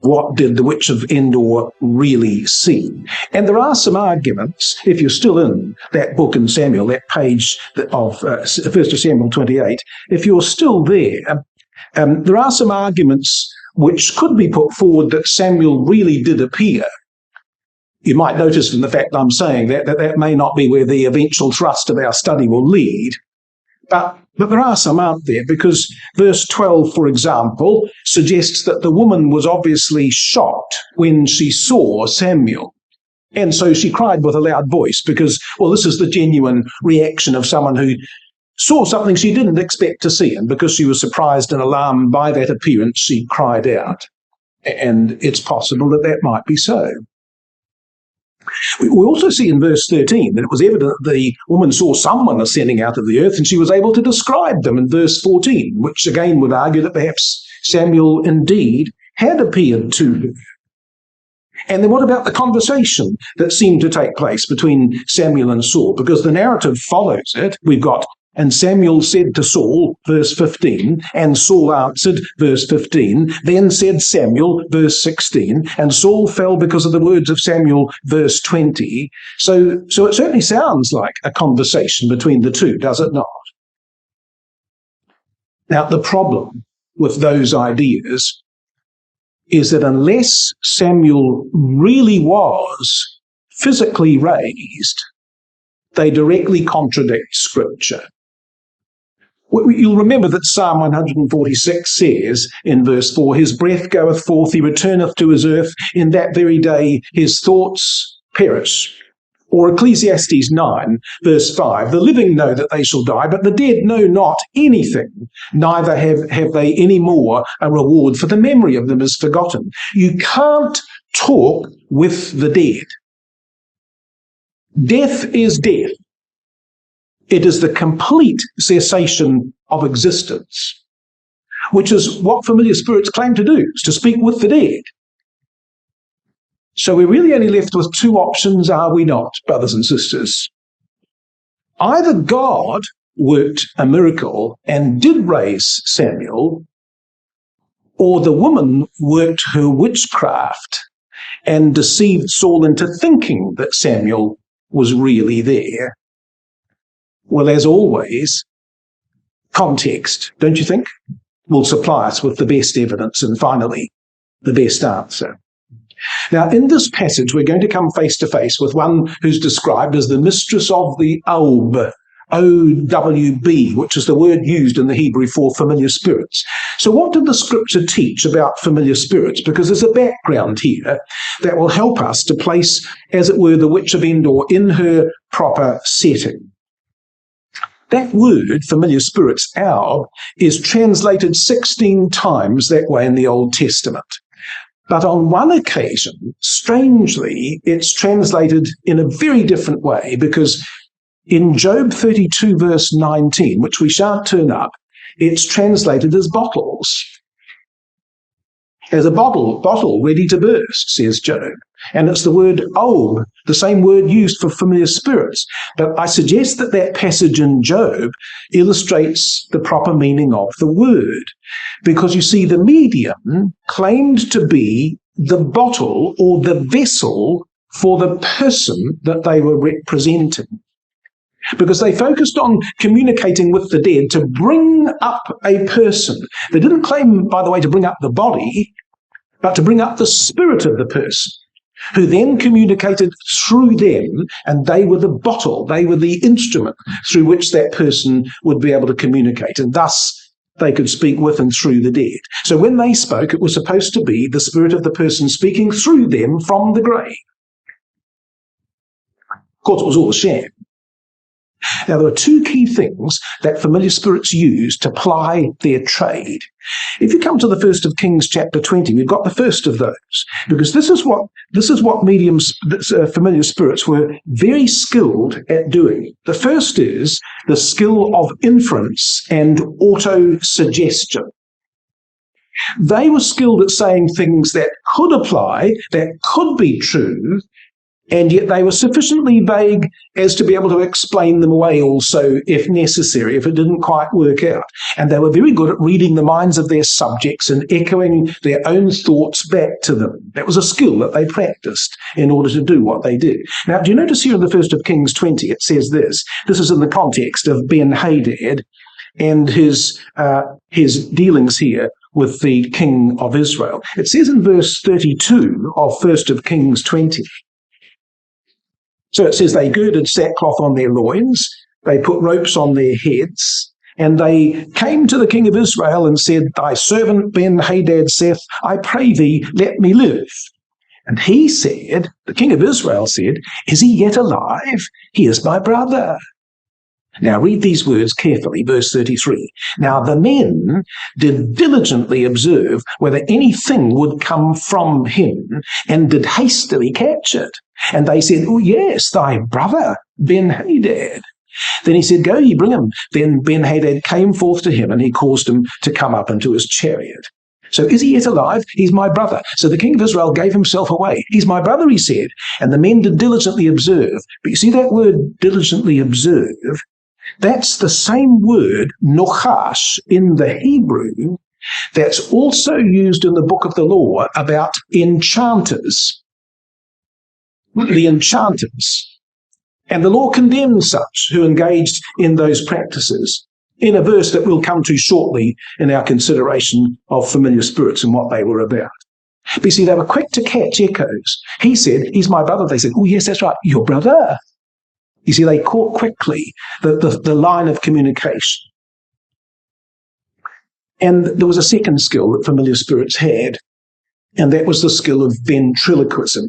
what did the Witch of Endor really see? And there are some arguments, if you're still in that book in Samuel, that page of 1 Samuel 28, if you're still there, there are some arguments which could be put forward that Samuel really did appear. You might notice from the fact I'm saying that may not be where the eventual thrust of our study will lead. But there are some, aren't there? Because verse 12, for example, suggests that the woman was obviously shocked when she saw Samuel. And so she cried with a loud voice because, well, this is the genuine reaction of someone who saw something she didn't expect to see. And because she was surprised and alarmed by that appearance, she cried out. And it's possible that that might be so. We also see in verse 13 that it was evident that the woman saw someone ascending out of the earth and she was able to describe them in verse 14, which again would argue that perhaps Samuel indeed had appeared to her. And then what about the conversation that seemed to take place between Samuel and Saul? Because the narrative follows it. We've got, and Samuel said to Saul, verse 15, and Saul answered, verse 15. Then said Samuel, verse 16, and Saul fell because of the words of Samuel, verse 20. So it certainly sounds like a conversation between the two, does it not? Now, the problem with those ideas is that unless Samuel really was physically raised, they directly contradict Scripture. You'll remember that Psalm 146 says in verse 4, his breath goeth forth, he returneth to his earth, in that very day his thoughts perish. Or Ecclesiastes 9, verse 5, the living know that they shall die, but the dead know not anything, neither have they any more a reward, for the memory of them is forgotten. You can't talk with the dead. Death is death. It is the complete cessation of existence, which is what familiar spirits claim to do, is to speak with the dead. So we're really only left with two options, are we not, brothers and sisters? Either God worked a miracle and did raise Samuel, or the woman worked her witchcraft and deceived Saul into thinking that Samuel was really there. Well, as always, context, don't you think, will supply us with the best evidence and finally the best answer. Now, in this passage, we're going to come face to face with one who's described as the mistress of the Owb, O-W-B, which is the word used in the Hebrew for familiar spirits. So what did the Scripture teach about familiar spirits? Because there's a background here that will help us to place, as it were, the Witch of Endor in her proper setting. That word, familiar spirits, Owb, is translated 16 times that way in the Old Testament. But on one occasion, strangely, it's translated in a very different way, because in Job 32, verse 19, which we shan't turn up, it's translated as bottles. As a bottle ready to burst, says Job. And it's the word Owb, the same word used for familiar spirits. But I suggest that that passage in Job illustrates the proper meaning of the word. Because you see, the medium claimed to be the bottle or the vessel for the person that they were representing. Because they focused on communicating with the dead to bring up a person. They didn't claim, by the way, to bring up the body, but to bring up the spirit of the person, who then communicated through them, and they were the bottle, they were the instrument through which that person would be able to communicate, and thus they could speak with and through the dead. So when they spoke, it was supposed to be the spirit of the person speaking through them from the grave. Of course, it was all a sham. Now, there are two key things that familiar spirits use to ply their trade. If you come to the 1st of Kings chapter 20, we've got the first of those, because this is what mediums, familiar spirits were very skilled at doing. The first is the skill of inference and auto-suggestion. They were skilled at saying things that could apply, that could be true, And yet they were sufficiently vague as to be able to explain them away also, if necessary, if it didn't quite work out. And they were very good at reading the minds of their subjects and echoing their own thoughts back to them. That was a skill that they practiced in order to do what they did. Now, do you notice here in the 1st of Kings 20, it says this. This is in the context of Ben-Hadad and his dealings here with the king of Israel. It says in verse 32 of 1st of Kings 20, so it says they girded sackcloth on their loins, they put ropes on their heads, and they came to the king of Israel and said, Thy servant Ben-Hadad saith, I pray thee, let me live. And he said, the king of Israel said, Is he yet alive? He is my brother. Now read these words carefully, verse 33. Now the men did diligently observe whether anything would come from him, and did hastily catch it. And they said, Oh yes, thy brother Ben-Hadad. Then he said, Go ye, bring him. Then Ben-Hadad came forth to him, and he caused him to come up into his chariot. So is he yet alive? He's my brother. So the king of Israel gave himself away. He's my brother, he said. And the men did diligently observe. But you see that word diligently observe? That's the same word, nochash, in the Hebrew, that's also used in the book of the law about enchanters. The enchanters. And the law condemned such who engaged in those practices in a verse that we'll come to shortly in our consideration of familiar spirits and what they were about. But you see, they were quick to catch echoes. He said, He's my brother. They said, Oh, yes, that's right, your brother. You see, they caught quickly the line of communication. And there was a second skill that familiar spirits had, and that was the skill of ventriloquism.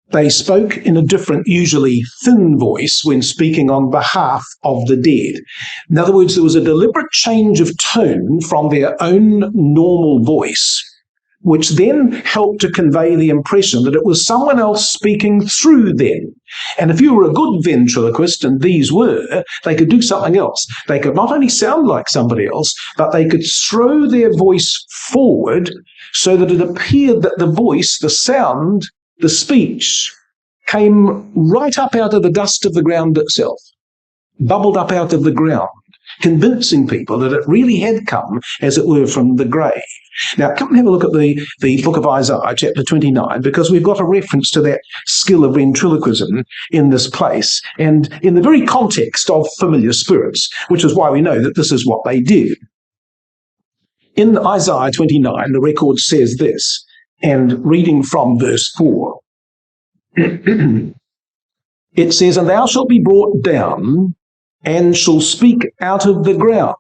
They spoke in a different, usually thin voice when speaking on behalf of the dead. In other words, there was a deliberate change of tone from their own normal voice, which then helped to convey the impression that it was someone else speaking through them. And if you were a good ventriloquist, and these were, they could do something else. They could not only sound like somebody else, but they could throw their voice forward so that it appeared that the voice, the sound, the speech, came right up out of the dust of the ground itself, bubbled up out of the ground, convincing people that it really had come, as it were, from the grave. Now, come and have a look at the book of Isaiah, chapter 29, because we've got a reference to that skill of ventriloquism in this place, and in the very context of familiar spirits, which is why we know that this is what they did. In Isaiah 29, the record says this, and reading from verse 4, it says, And thou shalt be brought down, and shall speak out of the ground.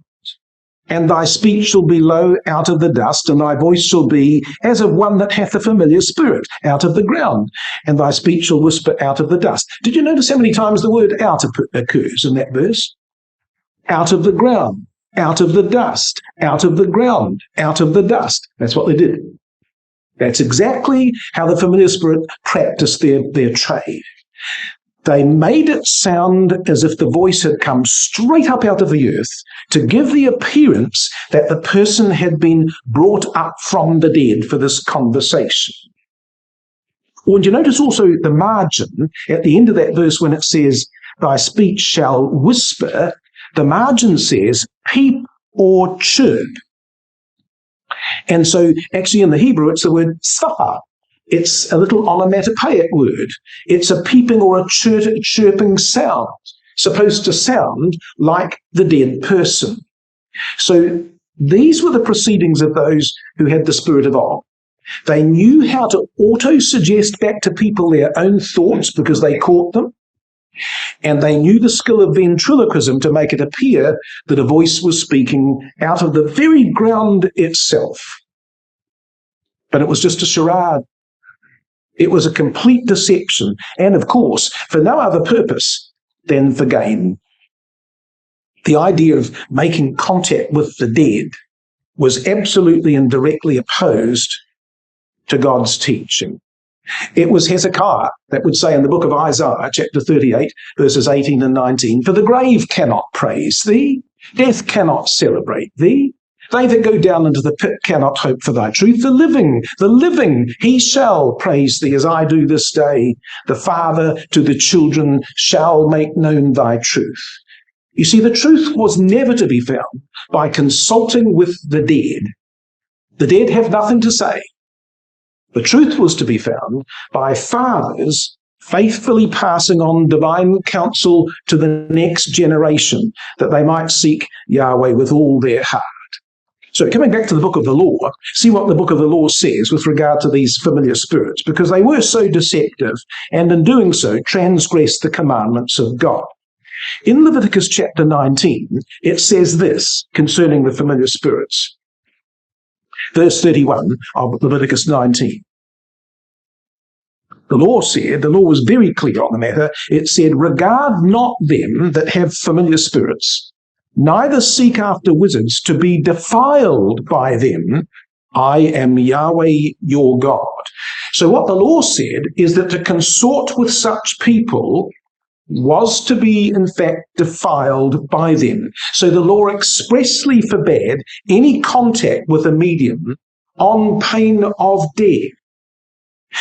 And thy speech shall be low out of the dust, and thy voice shall be as of one that hath a familiar spirit out of the ground. And thy speech shall whisper out of the dust. Did you notice how many times the word out occurs in that verse? Out of the ground, out of the dust, out of the ground, out of the dust. That's what they did. That's exactly how the familiar spirit practiced their trade. They made it sound as if the voice had come straight up out of the earth to give the appearance that the person had been brought up from the dead for this conversation. And you notice also the margin at the end of that verse when it says, Thy speech shall whisper, the margin says, peep or chirp. And so actually in the Hebrew it's the word safar. It's a little onomatopoeic word. It's a peeping or a chirping sound, supposed to sound like the dead person. So these were the proceedings of those who had the spirit of Og. They knew how to auto-suggest back to people their own thoughts because they caught them. And they knew the skill of ventriloquism to make it appear that a voice was speaking out of the very ground itself. But it was just a charade. It was a complete deception, and of course, for no other purpose than for gain. The idea of making contact with the dead was absolutely and directly opposed to God's teaching. It was Hezekiah that would say in the book of Isaiah, chapter 38, verses 18 and 19, For the grave cannot praise thee, death cannot celebrate thee, They that go down into the pit cannot hope for thy truth. The living, he shall praise thee as I do this day. The Father to the children shall make known thy truth. You see, the truth was never to be found by consulting with the dead. The dead have nothing to say. The truth was to be found by fathers faithfully passing on divine counsel to the next generation, that they might seek Yahweh with all their heart. So coming back to the book of the law, see what the book of the law says with regard to these familiar spirits, because they were so deceptive, and in doing so transgressed the commandments of God. In Leviticus chapter 19, it says this concerning the familiar spirits. Verse 31 of Leviticus 19. The law was very clear on the matter. It said, regard not them that have familiar spirits, neither seek after wizards to be defiled by them. I am Yahweh your God. So what the law said is that to consort with such people was to be, in fact, defiled by them. So the law expressly forbade any contact with a medium on pain of death.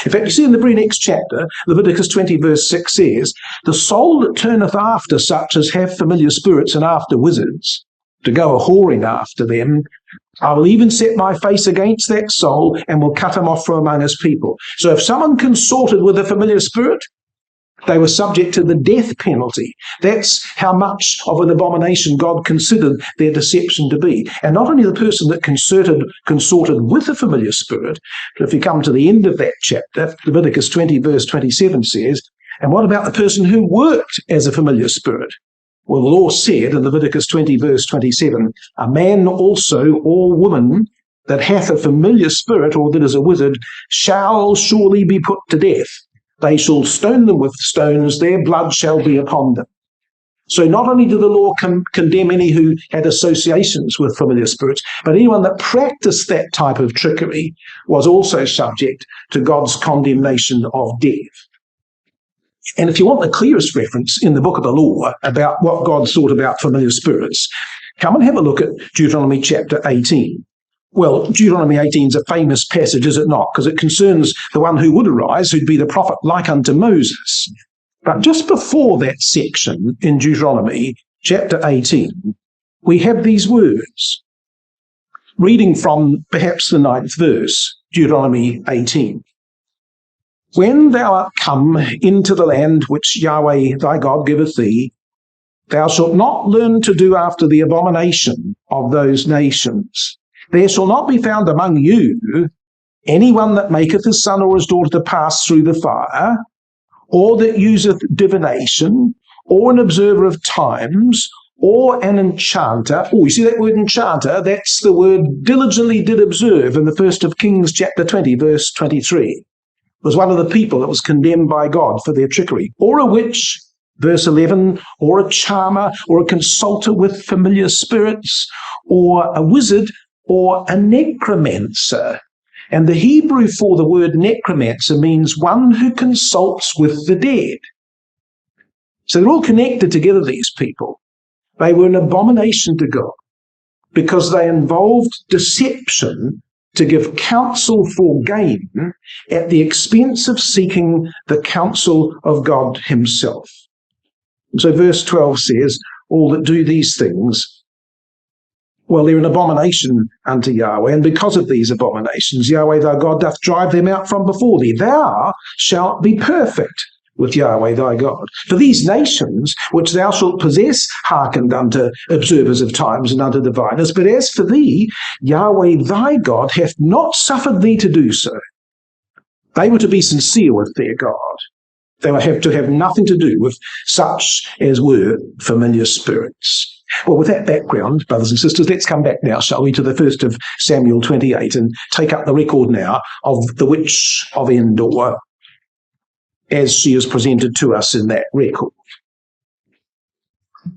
In fact, you see in the very next chapter, Leviticus 20 verse 6 says, the soul that turneth after such as have familiar spirits and after wizards, to go a-whoring after them, I will even set my face against that soul and will cut him off from among his people. So if someone consorted with a familiar spirit, they were subject to the death penalty. That's how much of an abomination God considered their deception to be. And not only the person that consorted with a familiar spirit, but if you come to the end of that chapter, Leviticus 20 verse 27 says, and what about the person who worked as a familiar spirit? Well, the law said in Leviticus 20 verse 27, a man also or woman that hath a familiar spirit or that is a wizard shall surely be put to death. They shall stone them with stones, their blood shall be upon them. So not only did the law condemn any who had associations with familiar spirits, but anyone that practiced that type of trickery was also subject to God's condemnation of death. And if you want the clearest reference in the book of the law about what God thought about familiar spirits, come and have a look at Deuteronomy chapter 18. Well, Deuteronomy 18 is a famous passage, is it not? Because it concerns the one who would arise, who'd be the prophet like unto Moses. But just before that section in Deuteronomy chapter 18, we have these words. Reading from perhaps the 9th verse, Deuteronomy 18. When thou art come into the land which Yahweh thy God giveth thee, thou shalt not learn to do after the abomination of those nations. There shall not be found among you anyone that maketh his son or his daughter to pass through the fire, or that useth divination, or an observer of times, or an enchanter. Oh, you see that word enchanter? That's the word diligently did observe in the 1st of Kings chapter 20, verse 23. It was one of the people that was condemned by God for their trickery. Or a witch, verse 11, or a charmer, or a consulter with familiar spirits, or a wizard, or a necromancer. And the Hebrew for the word necromancer means one who consults with the dead. So they're all connected together, these people. They were an abomination to God because they involved deception to give counsel for gain at the expense of seeking the counsel of God himself. And so verse 12 says, all that do these things, well, they're an abomination unto Yahweh, and because of these abominations, Yahweh thy God doth drive them out from before thee. Thou shalt be perfect with Yahweh thy God. For these nations which thou shalt possess hearkened unto observers of times and unto diviners, but as for thee, Yahweh thy God hath not suffered thee to do so. They were to be sincere with their God. They would have to have nothing to do with such as were familiar spirits. Well, with that background, brothers and sisters, let's come back now, shall we, to the 1st of Samuel 28 and take up the record now of the Witch of Endor as she is presented to us in that record.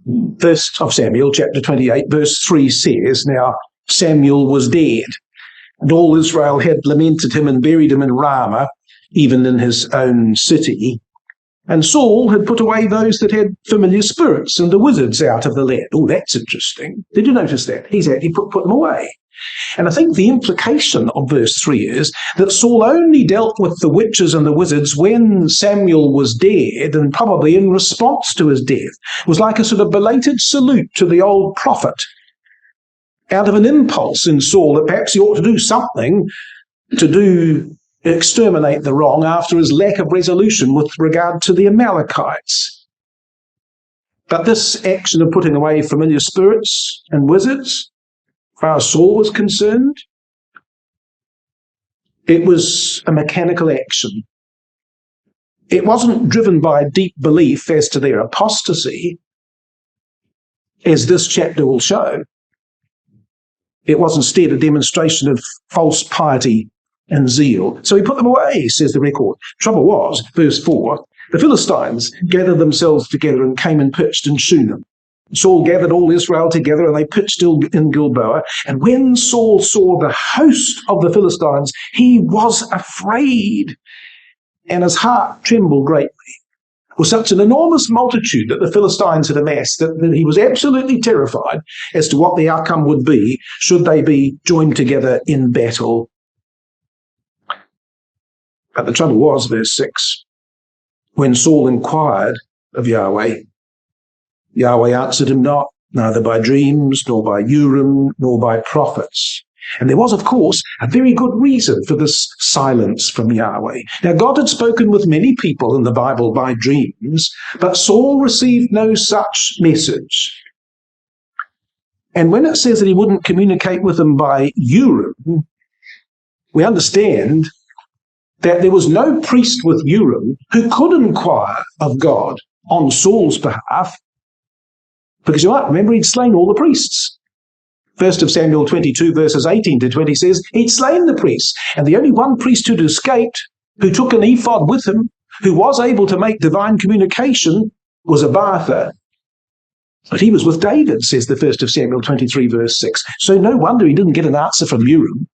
1st of Samuel, chapter 28, verse 3 says, now Samuel was dead, and all Israel had lamented him and buried him in Ramah, even in his own city. And Saul had put away those that had familiar spirits and the wizards out of the land. Oh, that's interesting. Did you notice that? He's actually put them away. And I think the implication of verse 3 is that Saul only dealt with the witches and the wizards when Samuel was dead, and probably in response to his death. It was like a sort of belated salute to the old prophet, out of an impulse in Saul that perhaps he ought to do something to exterminate the wrong after his lack of resolution with regard to the Amalekites. But this action of putting away familiar spirits and wizards, as far as Saul was concerned, it was a mechanical action. It wasn't driven by a deep belief as to their apostasy, as this chapter will show. It was instead a demonstration of false piety and zeal. So he put them away, says the record. Trouble was, verse 4, the Philistines gathered themselves together and came and pitched in Shunem. Saul gathered all Israel together and they pitched in Gilboa. And when Saul saw the host of the Philistines, he was afraid, and his heart trembled greatly. It was such an enormous multitude that the Philistines had amassed that he was absolutely terrified as to what the outcome would be should they be joined together in battle. But the trouble was, verse 6, when Saul inquired of Yahweh, Yahweh answered him not, neither by dreams, nor by Urim, nor by prophets. And there was, of course, a very good reason for this silence from Yahweh. Now, God had spoken with many people in the Bible by dreams, but Saul received no such message. And when it says that he wouldn't communicate with them by Urim, we understand that there was no priest with Urim who could inquire of God on Saul's behalf, because you might remember he'd slain all the priests. 1 Samuel 22 verses 18 to 20 says he'd slain the priests, and the only one priest who'd escaped, who took an ephod with him, who was able to make divine communication, was Abiathar. But he was with David, says the 1 Samuel 23 verse 6. So no wonder he didn't get an answer from Urim.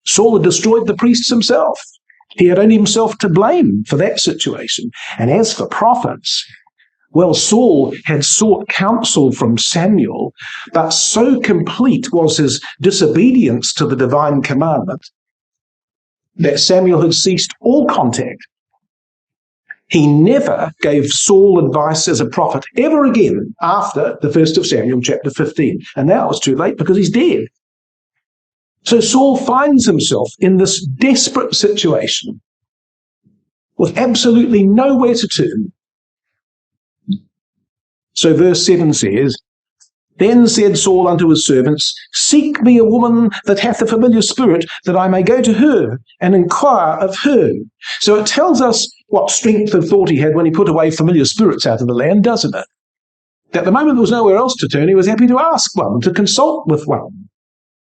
Saul had destroyed the priests himself. He had only himself to blame for that situation. And as for prophets, well, Saul had sought counsel from Samuel, but so complete was his disobedience to the divine commandment that Samuel had ceased all contact. He never gave Saul advice as a prophet ever again after the 1 Samuel chapter 15. And now it's too late because he's dead. So Saul finds himself in this desperate situation with absolutely nowhere to turn. So verse 7 says, Then said Saul unto his servants, Seek me a woman that hath a familiar spirit, that I may go to her and inquire of her. So it tells us what strength of thought he had when he put away familiar spirits out of the land, doesn't it? At the moment there was nowhere else to turn, he was happy to ask one, to consult with one.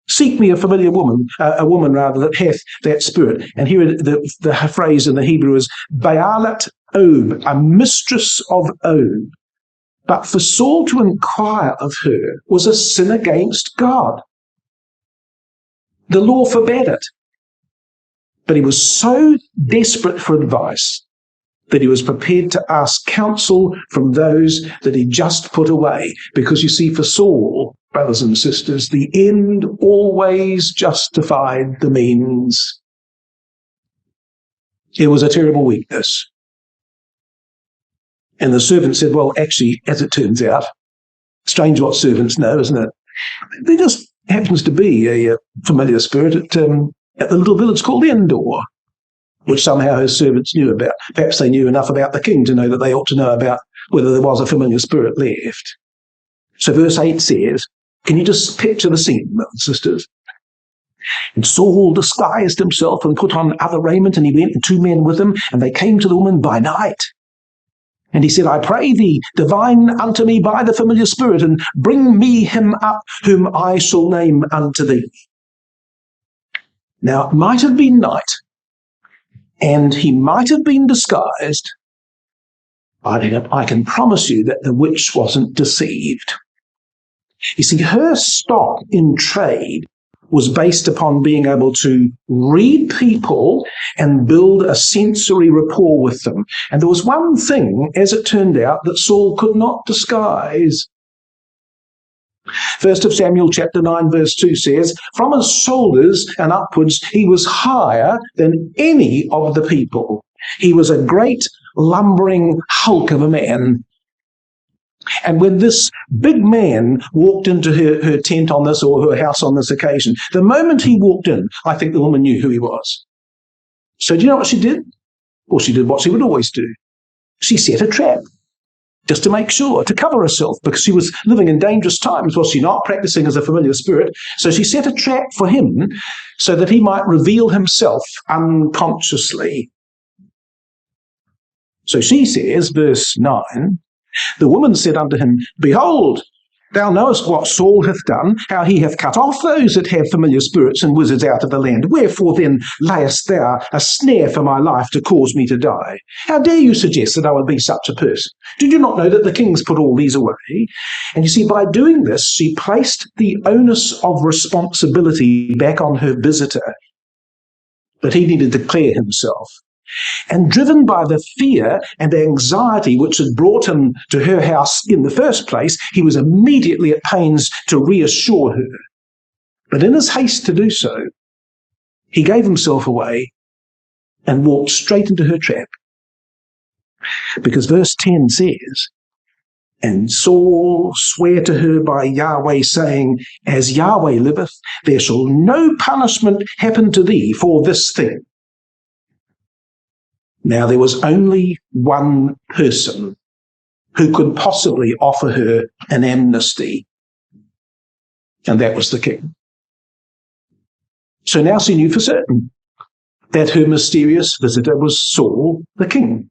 Seek me a familiar woman, a woman rather, that hath that spirit. And here the phrase in the Hebrew is Baalat Ob, a mistress of Ob. But for Saul to inquire of her was a sin against God. The law forbade it. But he was so desperate for advice that he was prepared to ask counsel from those that he just put away. Because you see, for Saul, brothers and sisters, the end always justified the means. It was a terrible weakness. And the servant said, well, actually, as it turns out, strange what servants know, isn't it? There just happens to be a familiar spirit at the little village called Endor, which somehow his servants knew about. Perhaps they knew enough about the king to know that they ought to know about whether there was a familiar spirit left. So verse 8 says, can you just picture the scene, brothers and sisters? And Saul disguised himself and put on other raiment, and he went, and 2 men with him, and they came to the woman by night. And he said, I pray thee, divine unto me by the familiar spirit, and bring me him up, whom I shall name unto thee. Now, it might have been night, and he might have been disguised. I can promise you that the witch wasn't deceived. You see, her stock in trade was based upon being able to read people and build a sensory rapport with them. And there was one thing, as it turned out, that Saul could not disguise. 1 Samuel chapter 9 verse 2 says, from his shoulders and upwards he was higher than any of the people. He was a great lumbering hulk of a man. And when this big man walked into her tent on this, or her house on this occasion, the moment he walked in, I think the woman knew who he was. So do you know what she did? Well, she did what she would always do. She set a trap, just to make sure, to cover herself, because she was living in dangerous times, was she not? Practicing as a familiar spirit. So she set a trap for him so that he might reveal himself unconsciously. So she says, verse 9, the woman said unto him, behold, thou knowest what Saul hath done, how he hath cut off those that have familiar spirits and wizards out of the land. Wherefore then layest thou a snare for my life to cause me to die? How dare you suggest that I would be such a person? Did you not know that the kings put all these away? And you see, by doing this, she placed the onus of responsibility back on her visitor. But he needed to clear himself. And driven by the fear and anxiety which had brought him to her house in the first place, he was immediately at pains to reassure her. But in his haste to do so, he gave himself away and walked straight into her trap. Because verse 10 says, and Saul sware to her by Yahweh, saying, as Yahweh liveth, there shall no punishment happen to thee for this thing. Now, there was only one person who could possibly offer her an amnesty, and that was the king. So now she knew for certain that her mysterious visitor was Saul, the king.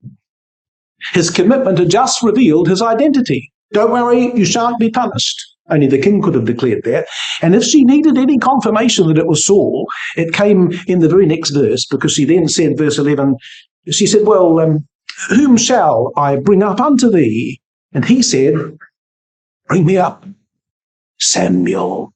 His commitment had just revealed his identity. Don't worry, you shan't be punished. Only the king could have declared that. And if she needed any confirmation that it was Saul, it came in the very next verse, because she then said, verse 11, she said, well, whom shall I bring up unto thee? And he said, bring me up Samuel.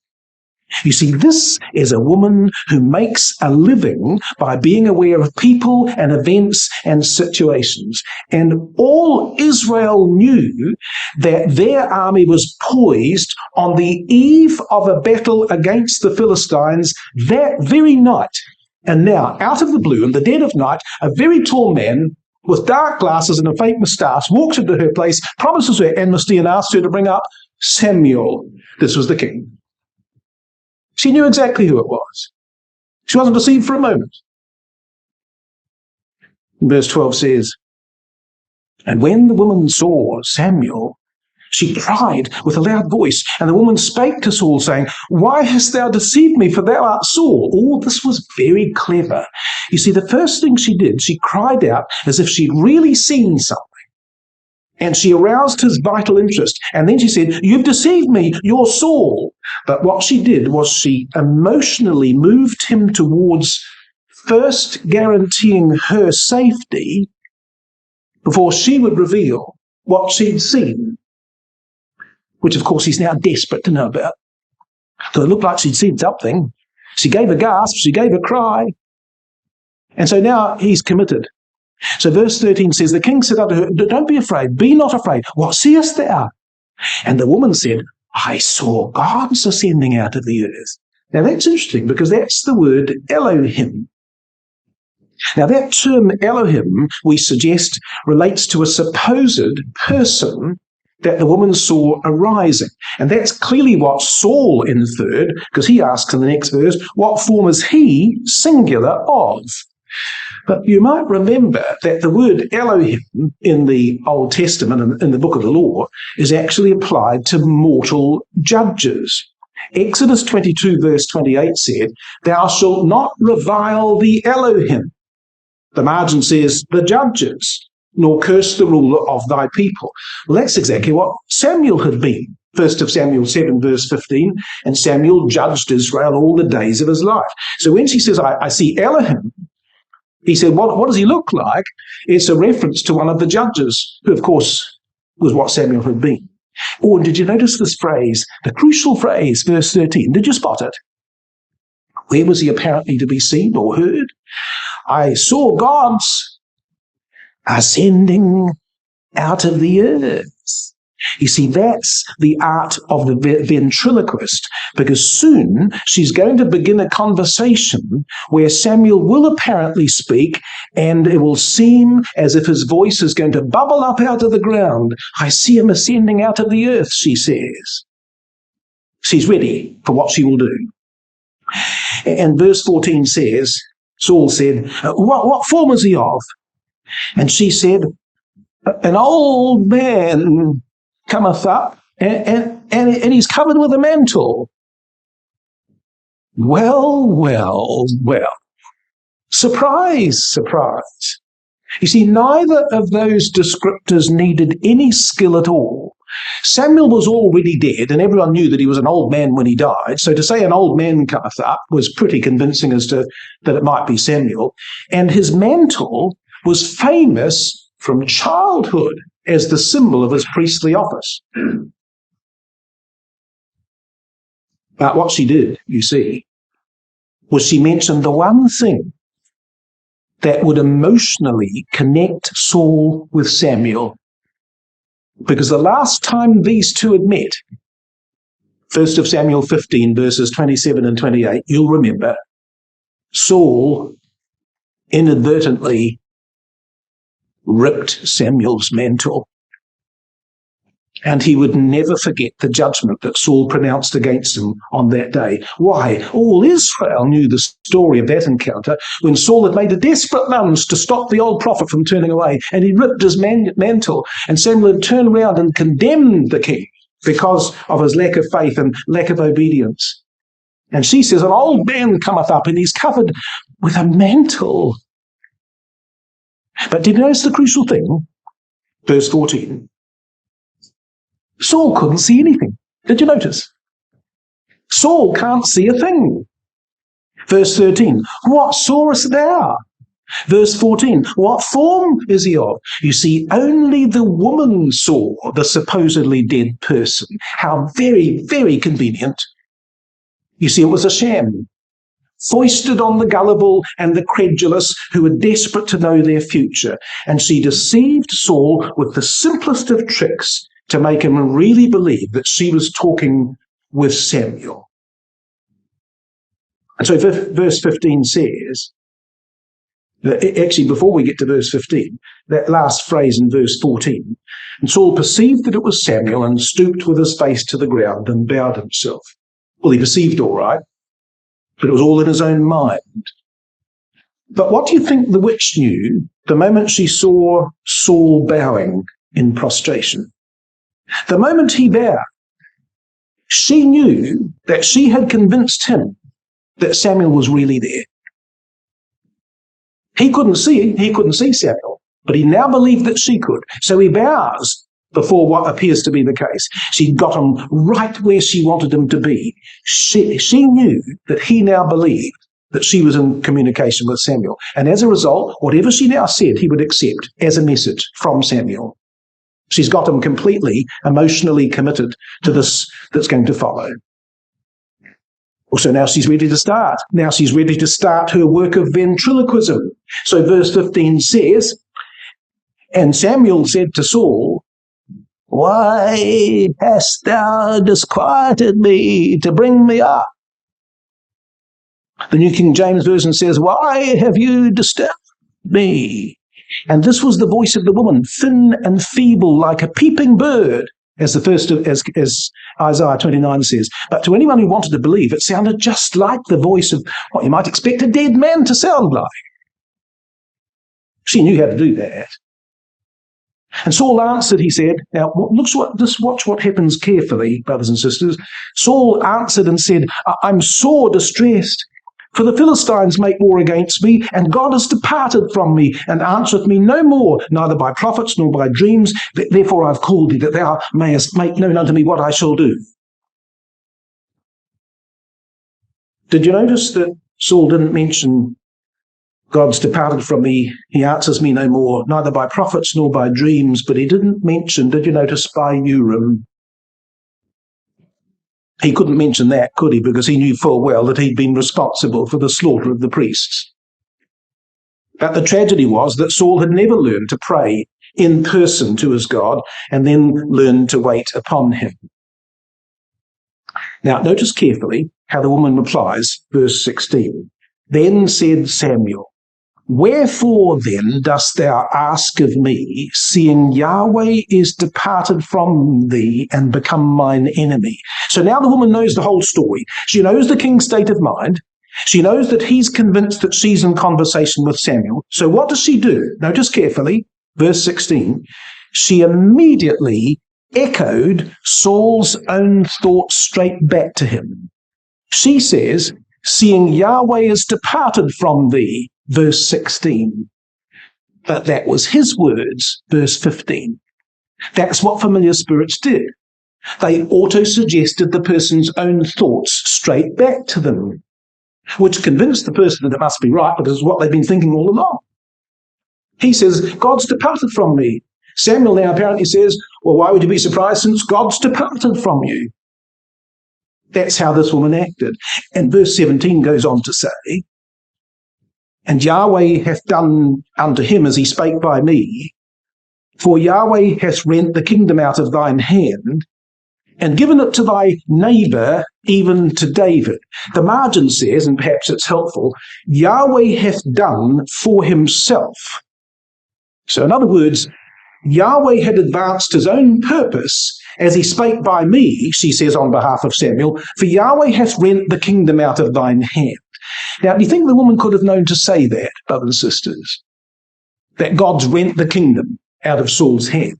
You see, this is a woman who makes a living by being aware of people and events and situations. And all Israel knew that their army was poised on the eve of a battle against the Philistines that very night. And now, out of the blue, in the dead of night, a very tall man with dark glasses and a fake moustache walks into her place, promises her amnesty, and asks her to bring up Samuel. This was the king. She knew exactly who it was. She wasn't deceived for a moment. Verse 12 says, and when the woman saw Samuel, she cried with a loud voice, and the woman spake to Saul, saying, why hast thou deceived me, for thou art Saul? All this was very clever. You see, the first thing she did, she cried out as if she'd really seen something. And she aroused his vital interest. And then she said, you've deceived me, you're Saul. But what she did was she emotionally moved him towards first guaranteeing her safety before she would reveal what she'd seen, which of course he's now desperate to know about. So it looked like she'd seen something. She gave a gasp, she gave a cry. And so now he's committed. So verse 13 says, the king said unto her, don't be afraid, be not afraid. What seest thou? And the woman said, I saw gods ascending out of the earth. Now that's interesting, because that's the word Elohim. Now that term Elohim, we suggest, relates to a supposed person that the woman saw arising. And that's clearly what Saul inferred, because he asks in the next verse, what form is he, singular, of? But you might remember that the word Elohim in the Old Testament and in the book of the law is actually applied to mortal judges. Exodus 22 verse 28 said, thou shalt not revile the Elohim. The margin says, the judges, nor curse the ruler of thy people. Well, that's exactly what Samuel had been. 1 Samuel 7 verse 15, and Samuel judged Israel all the days of his life. So when she says, I see Elohim, he said, what does he look like? It's a reference to one of the judges, who, of course, was what Samuel had been. Or did you notice this phrase, the crucial phrase, verse 13? Did you spot it? Where was he apparently to be seen or heard? I saw gods ascending out of the earth. You see, that's the art of the ventriloquist, because soon she's going to begin a conversation where Samuel will apparently speak, and it will seem as if his voice is going to bubble up out of the ground. I see him ascending out of the earth, she says. She's ready for what she will do. And verse 14 says, Saul said, what form is he of? And she said, an old man cometh up, and he's covered with a mantle. Well. Surprise, surprise. You see, neither of those descriptors needed any skill at all. Samuel was already dead, and everyone knew that he was an old man when he died. So to say an old man cometh up was pretty convincing as to that it might be Samuel. And his mantle was famous from childhood as the symbol of his priestly office. But what she did, you see, was she mentioned the one thing that would emotionally connect Saul with Samuel. Because the last time these two had met, 1 Samuel 15, verses 27 and 28, you'll remember, Saul inadvertently ripped Samuel's mantle. And he would never forget the judgment that Saul pronounced against him on that day. Why? All Israel knew the story of that encounter when Saul had made a desperate lunge to stop the old prophet from turning away, and he ripped his mantle, and Samuel had turned around and condemned the king because of his lack of faith and lack of obedience. And she says, an old man cometh up, and he's covered with a mantle. But did you notice the crucial thing? Verse 14. Saul couldn't see anything. Did you notice? Saul can't see a thing. Verse 13. What sawest thou? Verse 14. What form is he of? You see, only the woman saw the supposedly dead person. How very, very convenient. You see, it was a sham, foisted on the gullible and the credulous who were desperate to know their future. And she deceived Saul with the simplest of tricks to make him really believe that she was talking with Samuel. And so verse 15 says, that actually before we get to verse 15, that last phrase in verse 14, and Saul perceived that it was Samuel and stooped with his face to the ground and bowed himself. Well, he perceived all right, but it was all in his own mind. But what do you think the witch knew the moment she saw Saul bowing in prostration? The moment he bowed, she knew that she had convinced him that Samuel was really there. He couldn't see Samuel, but he now believed that she could. So he bows before what appears to be the case. She got him right where she wanted him to be. She knew that he now believed that she was in communication with Samuel. And as a result, whatever she now said, he would accept as a message from Samuel. She's got him completely emotionally committed to this that's going to follow. Also, now she's ready to start. Now she's ready to start her work of ventriloquism. So verse 15 says, and Samuel said to Saul, why hast thou disquieted me to bring me up? The New King James Version says, why have you disturbed me? And this was the voice of the woman, thin and feeble, like a peeping bird, as Isaiah 29 says. But to anyone who wanted to believe, it sounded just like the voice of what you might expect a dead man to sound like. She knew how to do that. And Saul answered, he said, now watch what happens carefully, brothers and sisters. Saul answered and said, I'm sore distressed, for the Philistines make war against me, and God has departed from me, and answereth me no more, neither by prophets nor by dreams. Therefore I have called thee, that thou mayest make known unto me what I shall do. Did you notice that Saul didn't mention God's departed from me, he answers me no more, neither by prophets nor by dreams, but he didn't mention, did you notice, by Urim? He couldn't mention that, could he? Because he knew full well that he'd been responsible for the slaughter of the priests. But the tragedy was that Saul had never learned to pray in person to his God, and then learned to wait upon him. Now, notice carefully how the woman replies, verse 16. Then said Samuel, wherefore then dost thou ask of me, seeing Yahweh is departed from thee and become mine enemy? So now the woman knows the whole story. She knows the king's state of mind. She knows that he's convinced that she's in conversation with Samuel. So what does she do? Notice carefully, verse 16. She immediately echoed Saul's own thoughts straight back to him. She says, seeing Yahweh is departed from thee, verse 16. But that was his words, verse 15. That's what familiar spirits did. They auto-suggested the person's own thoughts straight back to them, which convinced the person that it must be right because it's what they've been thinking all along. He says, God's departed from me. Samuel now apparently says, well, why would you be surprised since God's departed from you? That's how this woman acted. And verse 17 goes on to say, and Yahweh hath done unto him as he spake by me, for Yahweh hath rent the kingdom out of thine hand, and given it to thy neighbour, even to David. The margin says, and perhaps it's helpful, Yahweh hath done for himself. So in other words, Yahweh had advanced his own purpose as he spake by me, she says on behalf of Samuel, for Yahweh hath rent the kingdom out of thine hand. Now, do you think the woman could have known to say that, brothers and sisters? That God's rent the kingdom out of Saul's hand?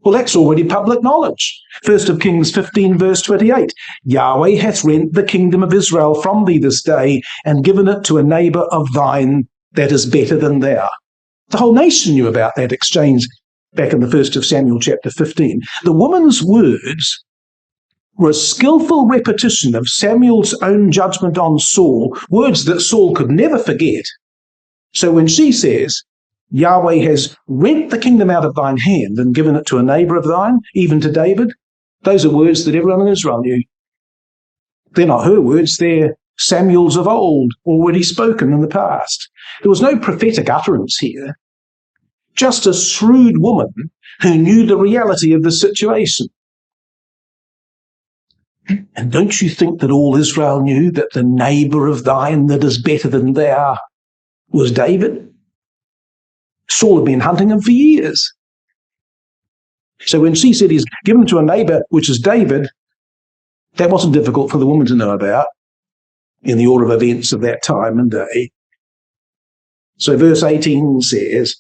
Well, that's already public knowledge. 1 Kings 15, verse 28. Yahweh hath rent the kingdom of Israel from thee this day, and given it to a neighbour of thine that is better than thou. The whole nation knew about that exchange back in the 1 Samuel chapter 15. The woman's words were a skillful repetition of Samuel's own judgment on Saul, words that Saul could never forget. So when she says, Yahweh has rent the kingdom out of thine hand and given it to a neighbour of thine, even to David, those are words that everyone in Israel knew. They're not her words, they're Samuel's of old, already spoken in the past. There was no prophetic utterance here, just a shrewd woman who knew the reality of the situation. And don't you think that all Israel knew that the neighbour of thine that is better than thou was David? Saul had been hunting him for years. So when she said he's given to a neighbour, which is David, that wasn't difficult for the woman to know about in the order of events of that time and day. So verse 18 says,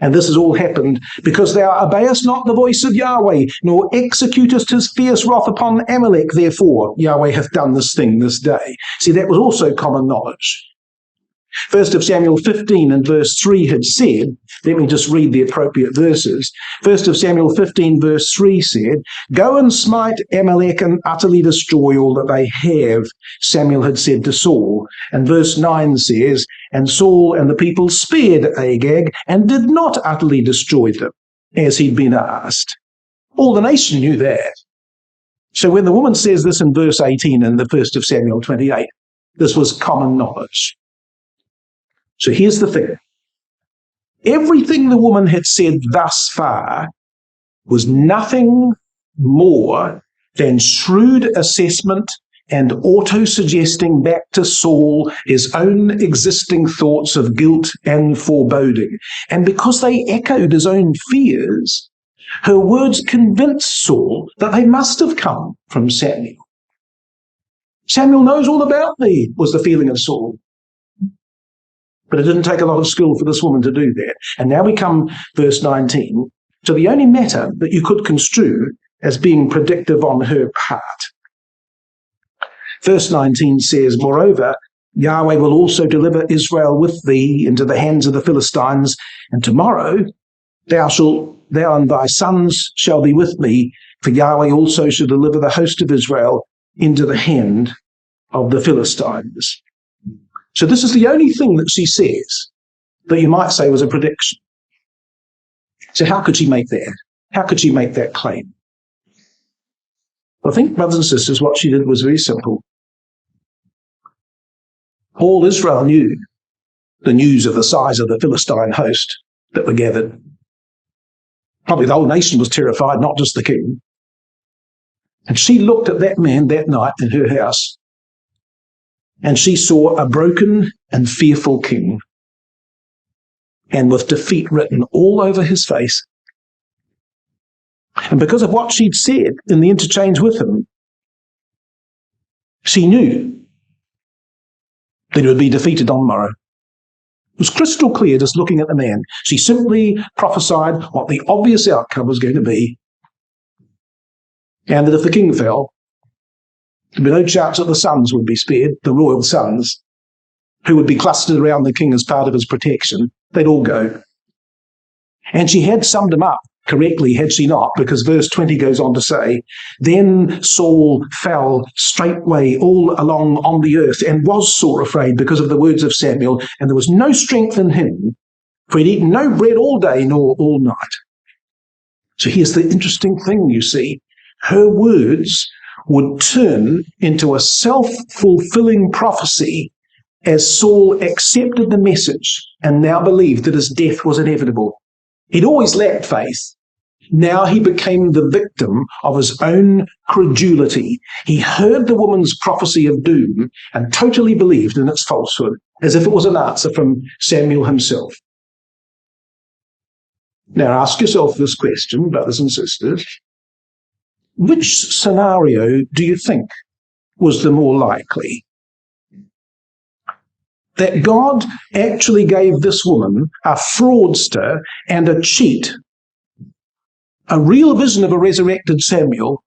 and this has all happened because thou obeyest not the voice of Yahweh, nor executest his fierce wrath upon Amalek. Therefore, Yahweh hath done this thing this day. See, that was also common knowledge. 1 Samuel 15 and verse 3 had said, let me just read the appropriate verses. 1 Samuel 15 verse 3 said, go and smite Amalek and utterly destroy all that they have, Samuel had said to Saul. And verse 9 says, and Saul and the people spared Agag and did not utterly destroy them, as he'd been asked. All the nation knew that. So when the woman says this in verse 18 in the 1 Samuel 28, this was common knowledge. So here's the thing. Everything the woman had said thus far was nothing more than shrewd assessment and auto-suggesting back to Saul his own existing thoughts of guilt and foreboding. And because they echoed his own fears, her words convinced Saul that they must have come from Samuel. Samuel knows all about me, was the feeling of Saul. But it didn't take a lot of skill for this woman to do that. And now we come, verse 19, to the only matter that you could construe as being predictive on her part. Verse 19 says, moreover, Yahweh will also deliver Israel with thee into the hands of the Philistines, and tomorrow thou and thy sons shall be with me, for Yahweh also shall deliver the host of Israel into the hand of the Philistines. So this is the only thing that she says that you might say was a prediction. So how could she make that? How could she make that claim? I think, brothers and sisters, what she did was very simple. All Israel knew the news of the size of the Philistine host that were gathered. Probably the whole nation was terrified, not just the king. And she looked at that man that night in her house, and she saw a broken and fearful king, and with defeat written all over his face. And because of what she'd said in the interchange with him, she knew that he would be defeated on the morrow. It was crystal clear just looking at the man. She simply prophesied what the obvious outcome was going to be, and that if the king fell, there'd be no chance that the sons would be spared, the royal sons, who would be clustered around the king as part of his protection. They'd all go. And she had summed them up correctly, had she not, because verse 20 goes on to say, "Then Saul fell straightway all along on the earth and was sore afraid because of the words of Samuel, and there was no strength in him, for he'd eaten no bread all day nor all night." So here's the interesting thing, you see. Her words would turn into a self-fulfilling prophecy as Saul accepted the message and now believed that his death was inevitable. He'd always lacked faith. Now he became the victim of his own credulity. He heard the woman's prophecy of doom and totally believed in its falsehood, as if it was an answer from Samuel himself. Now ask yourself this question, brothers and sisters. Which scenario do you think was the more likely? That God actually gave this woman, a fraudster and a cheat, a real vision of a resurrected Samuel,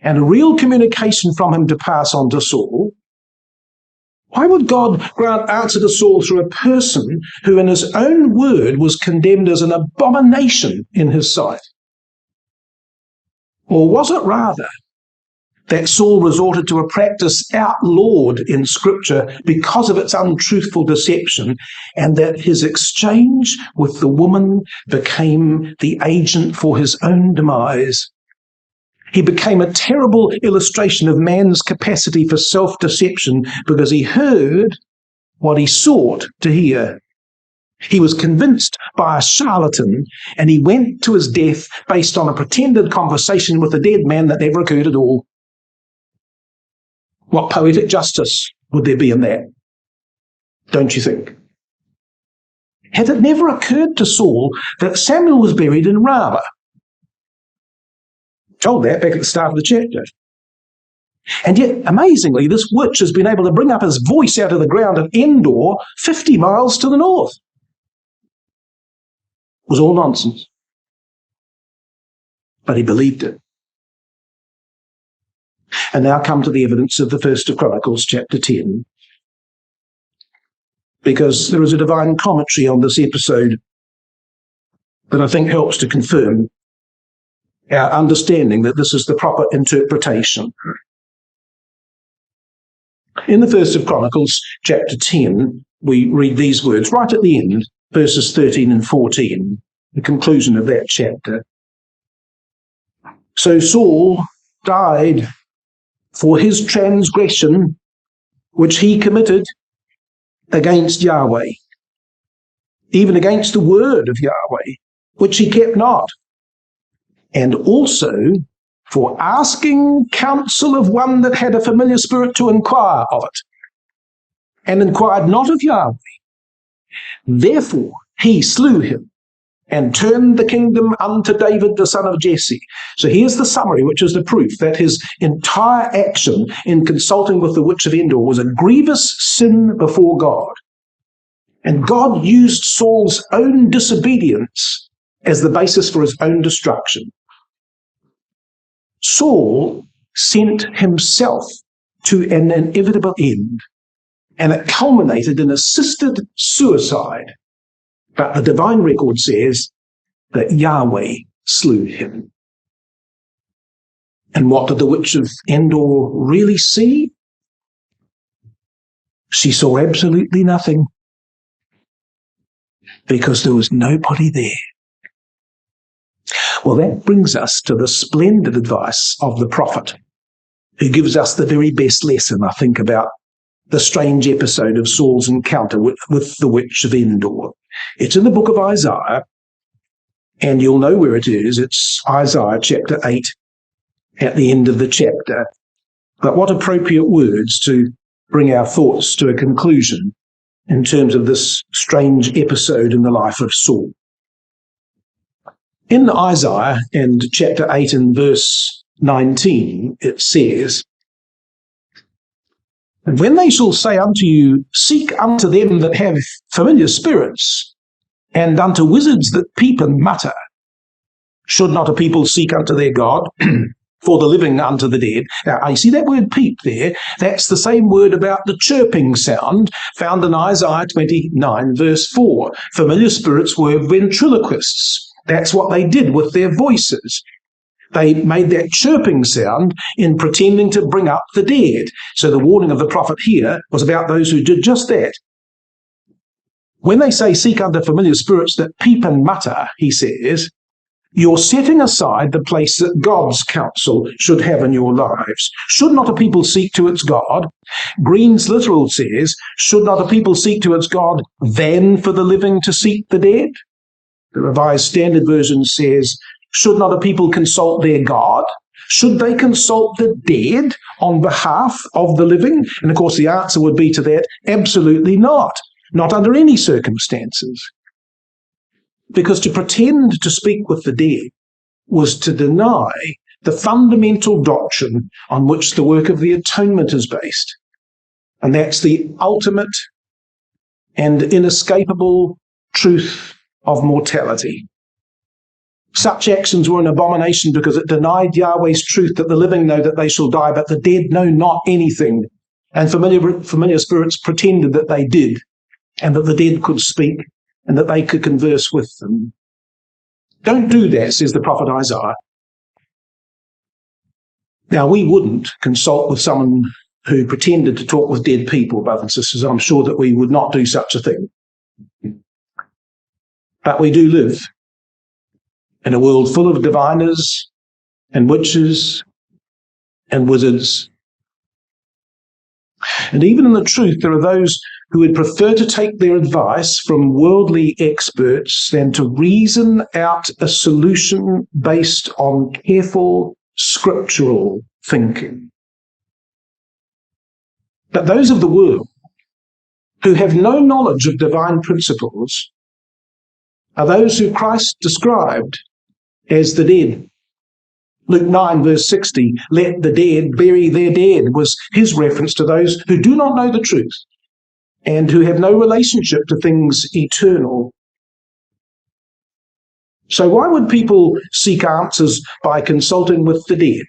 and a real communication from him to pass on to Saul? Why would God grant answer to Saul through a person who in his own word was condemned as an abomination in his sight? Or was it rather that Saul resorted to a practice outlawed in Scripture because of its untruthful deception, and that his exchange with the woman became the agent for his own demise? He became a terrible illustration of man's capacity for self-deception because he heard what he sought to hear. He was convinced by a charlatan, and he went to his death based on a pretended conversation with a dead man that never occurred at all. What poetic justice would there be in that? Don't you think? Had it never occurred to Saul that Samuel was buried in Ramah? Told that back at the start of the chapter. And yet, amazingly, this witch has been able to bring up his voice out of the ground of Endor, 50 miles to the north. It was all nonsense. But he believed it. And now come to the evidence of the First of Chronicles, chapter 10. Because there is a divine commentary on this episode that I think helps to confirm our understanding that this is the proper interpretation. In the First of Chronicles, chapter 10, we read these words right at the end, verses 13 and 14, the conclusion of that chapter. "So Saul died for his transgression which he committed against Yahweh, even against the word of Yahweh, which he kept not, and also for asking counsel of one that had a familiar spirit to inquire of it, and inquired not of Yahweh. Therefore he slew him, and turned the kingdom unto David the son of Jesse." So here's the summary, which is the proof that his entire action in consulting with the Witch of Endor was a grievous sin before God. And God used Saul's own disobedience as the basis for his own destruction. Saul sent himself to an inevitable end, and it culminated in assisted suicide. But the divine record says that Yahweh slew him. And what did the Witch of Endor really see? She saw absolutely nothing, because there was nobody there. Well, that brings us to the splendid advice of the prophet, who gives us the very best lesson, I think, about the strange episode of Saul's encounter with the Witch of Endor. It's in the book of Isaiah, And you'll know where it is. It's Isaiah chapter 8 at the end of the chapter. But what appropriate words to bring our thoughts to a conclusion in terms of this strange episode in the life of Saul. In Isaiah and chapter 8 and verse 19, it says, "And when they shall say unto you, seek unto them that have familiar spirits, and unto wizards that peep and mutter, should not a people seek unto their God, for the living unto the dead?" Now, you see that word peep there? That's the same word about the chirping sound found in Isaiah 29, verse 4. Familiar spirits were ventriloquists. That's what they did with their voices. They made that chirping sound in pretending to bring up the dead. So the warning of the prophet here was about those who did just that. When they say seek unto familiar spirits that peep and mutter, he says, you're setting aside the place that God's counsel should have in your lives. Should not a people seek to its God? Green's literal says, should not a people seek to its God than for the living to seek the dead? The Revised Standard Version says, should not a people consult their God? Should they consult the dead on behalf of the living? And of course the answer would be to that, absolutely not. Not under any circumstances. Because to pretend to speak with the dead was to deny the fundamental doctrine on which the work of the atonement is based. And that's the ultimate and inescapable truth of mortality. Such actions were an abomination because it denied Yahweh's truth that the living know that they shall die, but the dead know not anything. And familiar spirits pretended that they did, and that the dead could speak, and that they could converse with them. Don't do that, says the prophet Isaiah. Now, we wouldn't consult with someone who pretended to talk with dead people, brothers and sisters. I'm sure that we would not do such a thing. But we do live in a world full of diviners and witches and wizards. And even in the truth, there are those who would prefer to take their advice from worldly experts than to reason out a solution based on careful scriptural thinking. But those of the world who have no knowledge of divine principles are those who Christ described as the dead. Luke 9, verse 60, let the dead bury their dead, was his reference to those who do not know the truth and who have no relationship to things eternal. So why would people seek answers by consulting with the dead?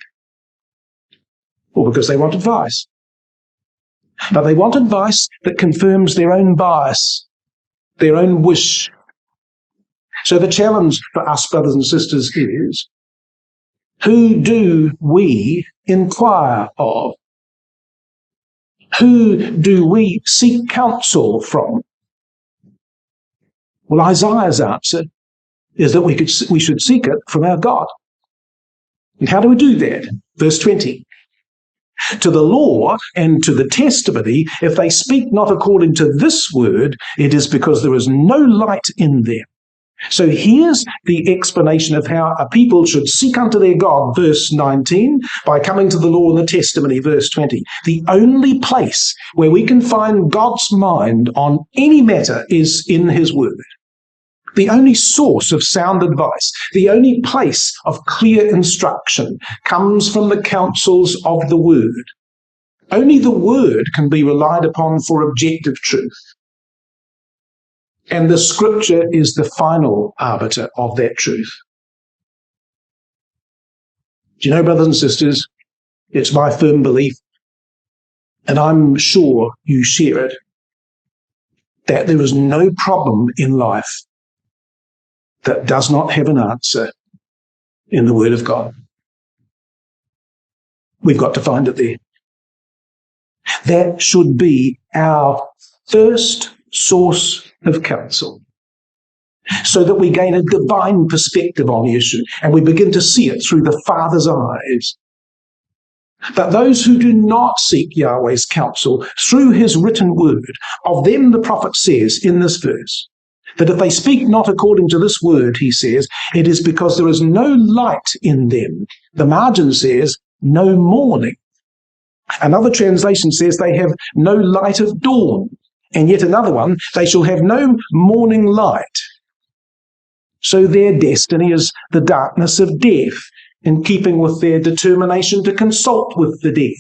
Well, because they want advice. But they want advice that confirms their own bias, their own wish. So the challenge for us, brothers and sisters, is, who do we inquire of? Who do we seek counsel from? Well, Isaiah's answer is that we should seek it from our God. And how do we do that? Verse 20. To the law and to the testimony, if they speak not according to this word, it is because there is no light in them. So here's the explanation of how a people should seek unto their God, verse 19, by coming to the law and the testimony, verse 20. The only place where we can find God's mind on any matter is in his word. The only source of sound advice, the only place of clear instruction comes from the counsels of the word. Only the word can be relied upon for objective truth. And the scripture is the final arbiter of that truth. Do you know, brothers and sisters, it's my firm belief, and I'm sure you share it, that there is no problem in life that does not have an answer in the Word of God. We've got to find it there. That should be our first source of counsel, so that we gain a divine perspective on the issue and we begin to see it through the Father's eyes. But those who do not seek Yahweh's counsel through his written word, of them the prophet says in this verse, that if they speak not according to this word, he says, it is because there is no light in them. The margin says, no morning. Another translation says they have no light of dawn. And yet another one, they shall have no morning light. So their destiny is the darkness of death, in keeping with their determination to consult with the dead.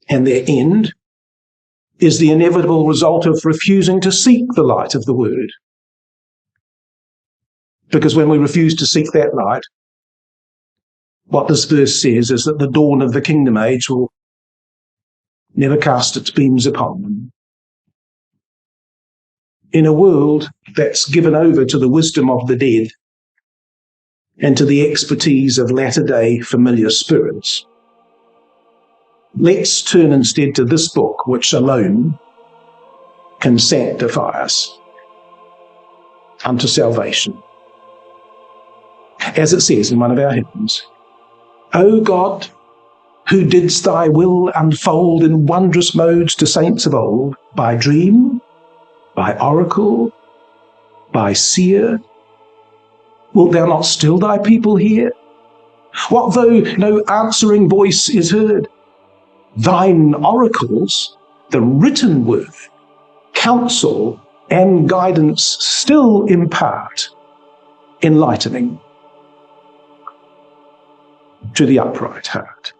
And their end is the inevitable result of refusing to seek the light of the word. Because when we refuse to seek that light, what this verse says is that the dawn of the kingdom age will never cast its beams upon them. In a world that's given over to the wisdom of the dead and to the expertise of latter-day familiar spirits, let's turn instead to this book, which alone can sanctify us unto salvation. As it says in one of our hymns, O God, who didst thy will unfold in wondrous modes to saints of old, by dream, by oracle, by seer, wilt thou not still thy people hear? What though no answering voice is heard? Thine oracles, the written word, counsel and guidance still impart, enlightening to the upright heart.